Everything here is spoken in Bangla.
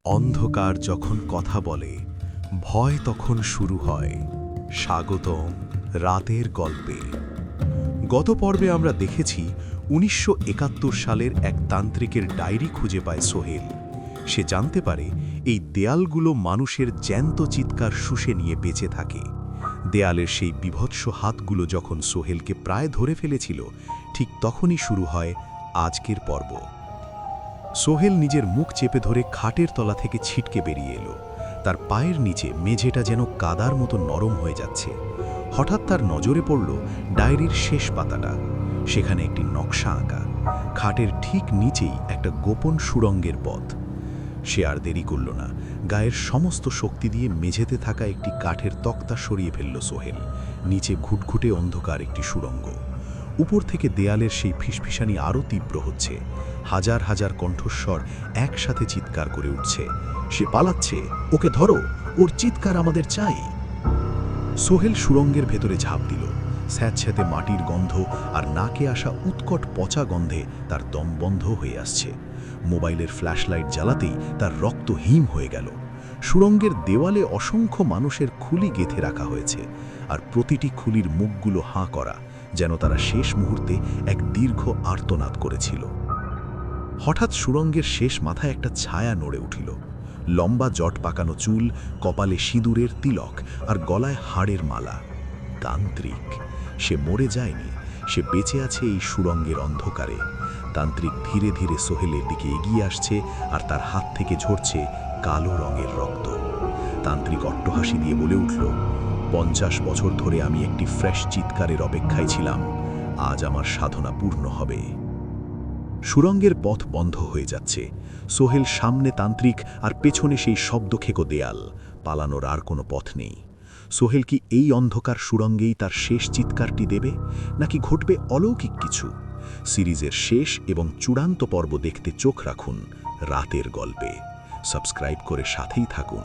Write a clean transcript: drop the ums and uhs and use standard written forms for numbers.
অন্ধকার যখন কথা বলে ভয় তখন শুরু হয়। স্বাগতম রাতের গল্পে। গত পর্বে আমরা দেখেছি ১৯৭১ সালের এক তান্ত্রিকের ডায়েরি খুঁজে পায় সোহেল। সে জানতে পারে এই দেয়ালগুলো মানুষের জ্যান্ত চিৎকার শুষে নিয়ে বেঁচে থাকে। দেয়ালের সেই বীভৎস হাতগুলো যখন সোহেলকে প্রায় ধরে ফেলেছিল, ঠিক তখনই শুরু হয় আজকের পর্ব। সোহেল নিজের মুখ চেপে ধরে খাটের তলা থেকে ছিটকে বেরিয়ে এলো। তার পায়ের নিচে মেঝেটা যেন কাদার মতো নরম হয়ে যাচ্ছে। হঠাৎ তার নজরে পড়ল ডায়েরির শেষ পাতাটা। সেখানে একটি নকশা আঁকা, খাটের ঠিক নিচেই একটা গোপন সুড়ঙ্গের পথ। সে আর দেরি করল না, গায়ের সমস্ত শক্তি দিয়ে মেঝেতে থাকা একটি কাঠের তক্তা সরিয়ে ফেলল সোহেল। নিচে ঘুটঘুটে অন্ধকার একটি সুড়ঙ্গ। উপর থেকে দেয়ালের সেই ফিসফিসানি আরও তীব্র হচ্ছে। হাজার হাজার কণ্ঠস্বর একসাথে চিৎকার করে উঠছে, সে পালাচ্ছে, ওকে ধরো, ওর চিৎকার আমাদের চাই। সোহেল সুড়ঙ্গের ভেতরে ঝাঁপ দিল। স্যাঁতস্যাঁতে মাটির গন্ধ আর নাকে আসা উৎকট পচা গন্ধে তার দম বন্ধ হয়ে আসছে। মোবাইলের ফ্ল্যাশলাইট জ্বালাতেই তার রক্ত হিম হয়ে গেল। সুড়ঙ্গের দেওয়ালে অসংখ্য মানুষের খুলি গেঁথে রাখা হয়েছে, আর প্রতিটি খুলির মুখগুলো হাঁ করা, যেন তারা শেষ মুহূর্তে এক দীর্ঘ আর্তনাদ করেছিল। হঠাৎ সুড়ঙ্গের শেষ মাথায় একটা ছায়া নড়ে উঠিল। লম্বা জট পাকানো চুল, কপালে সিঁদুরের তিলক আর গলায় হাড়ের মালা। তান্ত্রিক! সে মরে যায়নি, সে বেঁচে আছে এই সুড়ঙ্গের অন্ধকারে। তান্ত্রিক ধীরে ধীরে সোহেলের দিকে এগিয়ে আসছে, আর তার হাত থেকে ঝরছে কালো রঙের রক্ত। তান্ত্রিক অট্টহাসি দিয়ে বলে উঠল, ৫০ বছর ধরে আমি একটি ফ্রেশ চিৎকারের অপেক্ষায় ছিলাম, আজ আমার সাধনা পূর্ণ হবে। সুড়ঙ্গের পথ বন্ধ হয়ে যাচ্ছে। সোহেল সামনে, তান্ত্রিক আর পেছনে সেই শব্দখেকো দেয়াল। পালানোর আর কোনো পথ নেই। সোহেল কি এই অন্ধকার সুড়ঙ্গেই তার শেষ চিৎকারটি দেবে, নাকি ঘটবে অলৌকিক কিছু? সিরিজের শেষ এবং চূড়ান্ত পর্ব দেখতে চোখ রাখুন রাতের গল্পে। সাবস্ক্রাইব করে সাথেই থাকুন।